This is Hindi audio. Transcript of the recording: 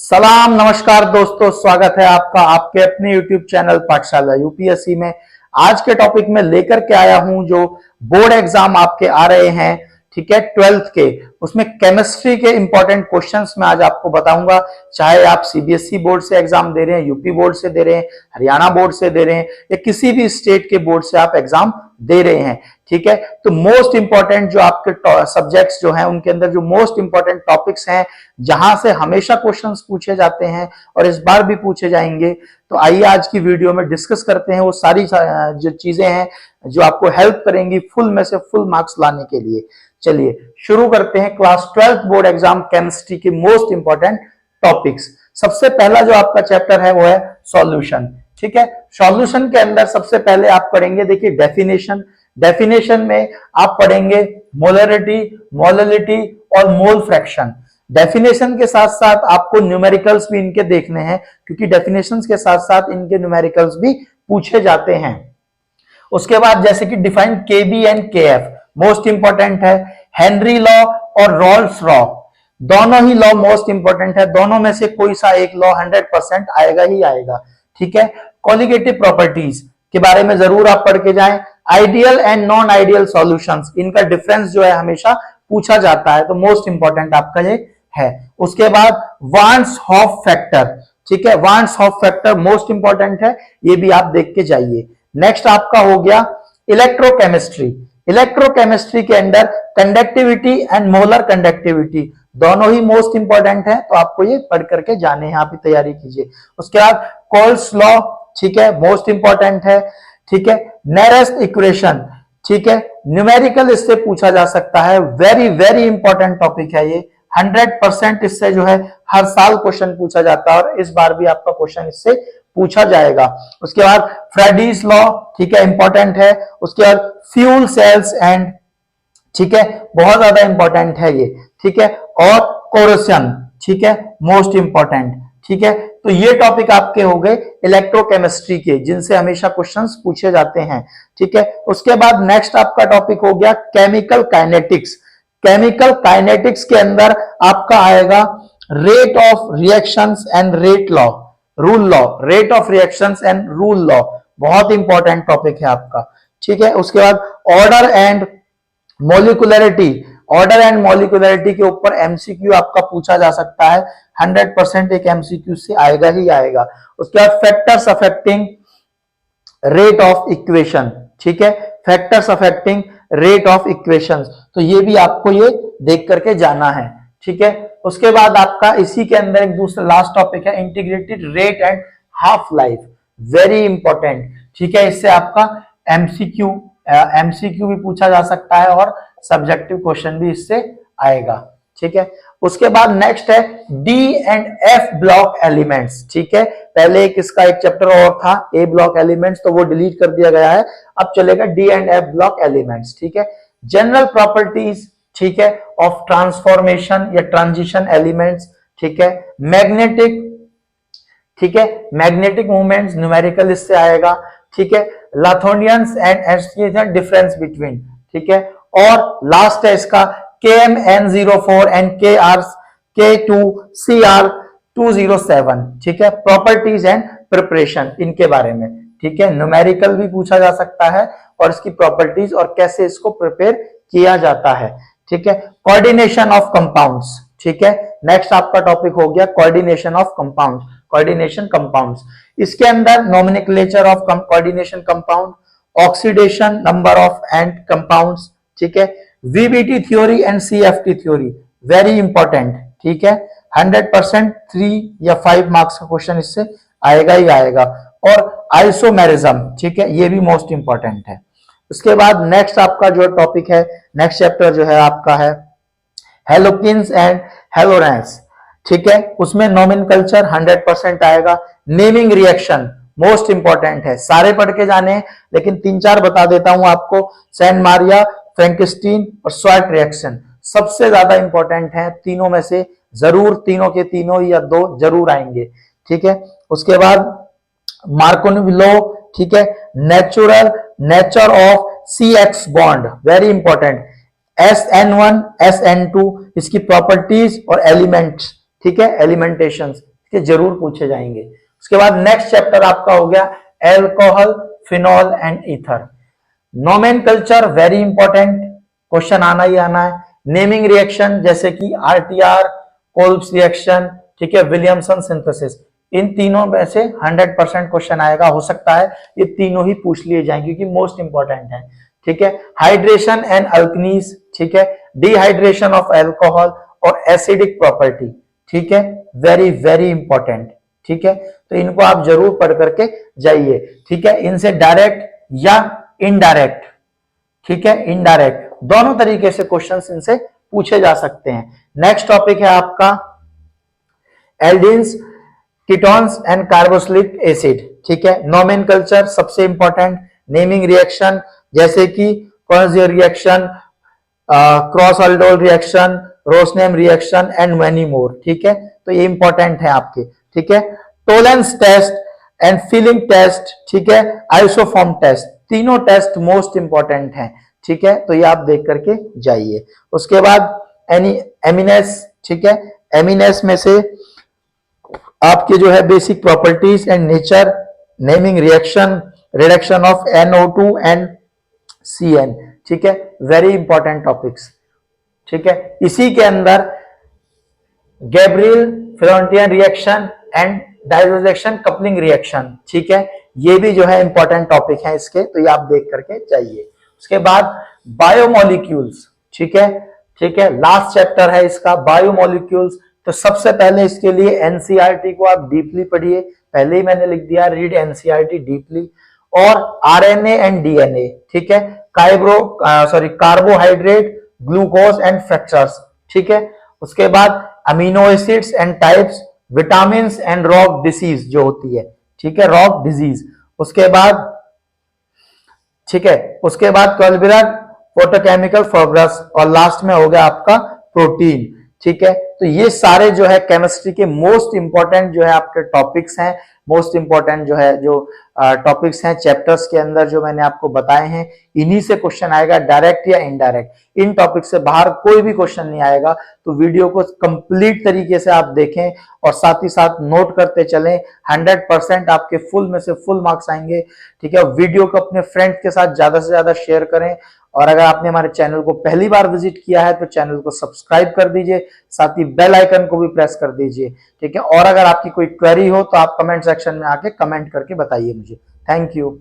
सलाम नमस्कार दोस्तों, स्वागत है आपका आपके अपने YouTube चैनल पाठशाला यूपीएससी में। आज के टॉपिक में लेकर के आया हूं जो बोर्ड एग्जाम आपके आ रहे हैं, ठीक है, 12th के, उसमें केमिस्ट्री के इंपॉर्टेंट क्वेश्चंस मैं आज आपको बताऊंगा। चाहे आप सीबीएसई बोर्ड से एग्जाम दे रहे हैं, यूपी बोर्ड से दे रहे हैं, हरियाणा बोर्ड से दे रहे हैं या किसी भी स्टेट के बोर्ड से आप एग्जाम दे रहे हैं, ठीक है। तो मोस्ट इंपॉर्टेंट जो आपके सब्जेक्ट्स जो हैं उनके अंदर जो मोस्ट इंपॉर्टेंट टॉपिक्स हैं जहां से हमेशा क्वेश्चंस पूछे जाते हैं और इस बार भी पूछे जाएंगे, तो आइए आज की वीडियो में डिस्कस करते हैं वो सारी जो चीजें हैं जो आपको हेल्प करेंगी फुल में से फुल मार्क्स लाने के लिए। चलिए शुरू करते हैं class 12th board exam chemistry के मोस्ट इंपॉर्टेंट टॉपिक्स। सबसे पहला जो आपका चैप्टर है वो है सॉल्यूशन, ठीक है। सॉल्यूशन के अंदर सबसे पहले आप पढ़ेंगे, देखिए डेफिनेशन। डेफिनेशन में आप पढ़ेंगे मोलरिटी, मोललिटी और मोल फ्रैक्शन। डेफिनेशन के साथ साथ आपको न्यूमेरिकल्स भी इनके देखने हैं, क्योंकि डेफिनेशंस के साथ साथ इनके न्यूमेरिकल्स भी पूछे जाते हैं। उसके बाद जैसे कि define KB and KF, most important है। हेनरी लॉ और रॉल्स लॉ, दोनों ही लॉ मोस्ट इंपॉर्टेंट है। दोनों में से कोई सा एक लॉ 100% आएगा ही आएगा, ठीक है। कॉलिगेटिव प्रॉपर्टीज के बारे में जरूर आप पढ़ के जाएं। Ideal and non ideal solutions, इनका डिफरेंस जो है हमेशा पूछा जाता है, तो मोस्ट इंपॉर्टेंट आपका ये है। उसके बाद वार्न्स हॉफ फैक्टर, ठीक है, warns half factor most important है, ये भी आप देख के जाइए। नेक्स्ट आपका हो गया इलेक्ट्रोकेमिस्ट्री। इलेक्ट्रोकेमिस्ट्री के अंदर कंडक्टिविटी एंड मोलर कंडक्टिविटी दोनों ही मोस्ट इंपॉर्टेंट है, तो आपको ये पढ़ करके जाने हैं, आप ही तैयारी कीजिए। उसके बाद कोल्स लॉ, ठीक है, मोस्ट इंपॉर्टेंट है, ठीक है। नेरेस्ट इक्वेशन, ठीक है, न्यूमेरिकल इससे पूछा जा सकता है, वेरी वेरी इंपॉर्टेंट टॉपिक है ये। 100% इससे जो है हर साल क्वेश्चन पूछा जाता है और इस बार भी आपका क्वेश्चन इससे पूछा जाएगा। उसके बाद फ्रेडीज लॉ, ठीक है, इंपॉर्टेंट है। उसके बाद फ्यूल सेल्स एंड, ठीक है, बहुत ज्यादा इंपॉर्टेंट है ये, ठीक है। और कोरोशन, ठीक है, मोस्ट इंपॉर्टेंट, ठीक है। तो ये टॉपिक आपके हो गए इलेक्ट्रोकेमिस्ट्री के, जिनसे हमेशा क्वेश्चंस पूछे जाते हैं, ठीक है। उसके बाद नेक्स्ट आपका टॉपिक हो गया केमिकल काइनेटिक्स। केमिकल काइनेटिक्स के अंदर आपका आएगा rate of reactions and rate law, rule law, rate of reactions and rule law, बहुत इंपॉर्टेंट टॉपिक है आपका, ठीक है। उसके बाद order and molecularity, order and molecularity के ऊपर एमसीक्यू आपका पूछा जा सकता है, 100% एक एमसीक्यू से आएगा ही आएगा। उसके बाद factors affecting rate of equation, ठीक है, factors affecting rate of equations, तो ये भी आपको ये देख करके जाना है, ठीक है। उसके बाद आपका इसी के अंदर एक दूसरा लास्ट टॉपिक है integrated rate and half life, very important, ठीक है। इससे आपका एमसीक्यू भी पूछा जा सकता है और सब्जेक्टिव क्वेश्चन भी इससे आएगा, ठीक है। उसके बाद नेक्स्ट है D and F block elements, ठीक है। पहले एक इसका एक चैप्टर और था ए ब्लॉक एलिमेंट्स, तो वो डिलीट कर दिया गया है, अब चलेगा D and F block elements, ठीक है। जनरल प्रॉपर्टीज, ठीक है, ऑफ ट्रांसफॉर्मेशन या ट्रांजिशन एलिमेंट्स, ठीक है। मैग्नेटिक, ठीक है, मैग्नेटिक मूवमेंट्स, न्यूमेरिकल इससे आएगा, ठीक है। लाथोनियंस एंड एस्ट्रिएशन डिफरेंस बिटवीन, ठीक है। और लास्ट है इसका KMN04 एंड KR2CR207, ठीक है, प्रॉपर्टीज एंड प्रिपरेशन, इनके बारे में, ठीक है। न्यूमेरिकल भी पूछा जा सकता है और इसकी प्रॉपर्टीज और कैसे इसको प्रिपेयर किया जाता है, ठीक है। कोऑर्डिनेशन ऑफ कंपाउंड्स, ठीक है, नेक्स्ट आपका टॉपिक हो गया coordination of compounds, coordination compounds. इसके अंदर nomenclature of coordination compound, oxidation number of and compounds, ठीक है। VBT theory and CFT theory, very important, ठीक है। 100% 3 या 5 मार्क्स का क्वेश्चन इससे आएगा ही आएगा। और आइसोमेरिज्म, ठीक है, ये भी मोस्ट इंपॉर्टेंट है। उसके बाद नेक्स्ट आपका जो टॉपिक है, नेक्स्ट चैप्टर जो है आपका है हेलोकिन्स एंड हेलोरेंस, ठीक है, उसमें नोमेनकल्चर 100% आएगा। नेमिंग रिएक्शन मोस्ट इंपॉर्टेंट है, सारे पढ़ के जाने हैं, लेकिन 3-4 बता देता हूं आपको। सैंड मारिया, फ्रैंकस्टीन और स्वार्ट रिएक्शन सबसे ज्यादा इंपॉर्टेंट है, तीनों में से जरूर तीनों के तीनों या 2 जरूर आएंगे, ठीक है। उसके बाद मार्कोनी लॉ, ठीक है, nature of CX bond, very important. SN1 SN2 इसकी प्रॉपर्टीज और एलिमेंट्स, ठीक है, एलिमेंटेशंस, ये जरूर पूछे जाएंगे। उसके बाद नेक्स्ट चैप्टर आपका हो गया alcohol, phenol and ether. Nomenclature very important, question आना ही आना है। नेमिंग रिएक्शन जैसे कि आरटीआर, कोल्ब्स रिएक्शन, ठीक है, विलियमसन सिंथेसिस, इन तीनों में से 100% क्वेश्चन आएगा। हो सकता है ये तीनों ही पूछ लिए जाएं क्योंकि मोस्ट इंपॉर्टेंट है, ठीक है। हाइड्रेशन एंड अल्कनीज, ठीक है, डिहाइड्रेशन ऑफ अल्कोहल और एसिडिक प्रॉपर्टी, ठीक है, वेरी वेरी इंपॉर्टेंट, ठीक है। तो इनको आप जरूर पढ़ करके जाइए, ठीक है। इनसे डायरेक्ट या इनडायरेक्ट, ठीक है, इनडायरेक्ट दोनों तरीके से क्वेश्चंस इनसे पूछे जा सकते हैं। नेक्स्ट टॉपिक है आपका aldehydes, ketones and carboxylic acid, ठीक है। नोमेनकल्चर सबसे इंपॉर्टेंट, नेमिंग रिएक्शन जैसे कि conjugate reaction, cross aldol reaction, Rosenmund reaction and many more, ठीक है। तो ये इंपॉर्टेंट है आपके, ठीक है। Tollens test and Fehling test, ठीक है, आइसोफॉर्म टेस्ट, तीनों टेस्ट मोस्ट इंपॉर्टेंट हैं, ठीक है। तो ये आप देख करके जाइए। उसके बाद एमिनेस, ठीक है, एमिनेस में से आपके जो है basic properties and nature, naming reaction, reduction of NO2 and CN, ठीक है, वेरी इंपॉर्टेंट टॉपिक्स, ठीक है। इसी के अंदर Gabriel Florentine reaction and dissociation coupling reaction, ठीक है, ये भी जो है इंपॉर्टेंट टॉपिक है इसके, तो ये आप देख करके जाइए। उसके बाद बायोमोलिक्यूल्स, ठीक है, ठीक है, लास्ट चैप्टर है इसका बायोमोलिक्यूल्स। तो सबसे पहले इसके लिए एनसीईआरटी को आप डीपली पढ़िए, पहले ही मैंने लिख दिया, रीड एनसीईआरटी डीपली। और आरएनए एंड डीएनए, ठीक है, कार्बोहाइड्रेट, ग्लूकोज एंड फ्रक्चर्स, ठीक है। उसके बाद amino acids and types, vitamin and rock disease जो होती है, ठीक है, रॉक डिजीज। उसके बाद, ठीक है, उसके बाद कॉल्बिलर फोटोकेमिकल प्रोग्रेस, और लास्ट में हो गया आपका प्रोटीन, ठीक है। तो ये सारे जो है केमिस्ट्री के मोस्ट इंपॉर्टेंट जो है आपके टॉपिक्स हैं, मोस्ट इंपॉर्टेंट जो है जो टॉपिक्स हैं चैप्टर्स के अंदर जो मैंने आपको बताए हैं, इन्हीं से क्वेश्चन आएगा, डायरेक्ट या इनडायरेक्ट। इन टॉपिक से बाहर कोई भी क्वेश्चन नहीं आएगा। तो वीडियो को कंप्लीट तरीके से आप देखें और साथ ही साथ नोट करते चलें, 100% आपके फुल में से फुल मार्क्स आएंगे, ठीक है। वीडियो को अपने फ्रेंड के साथ ज्यादा से ज्यादा शेयर करें, और अगर आपने हमारे चैनल को पहली बार विजिट किया है तो चैनल को सब्सक्राइब कर दीजिए, साथ ही बेल आइकन को भी प्रेस कर दीजिए, ठीक है। और अगर आपकी कोई क्वेरी हो तो आप कमेंट सेक्शन में आके कमेंट करके बताइए मुझे। Thank you.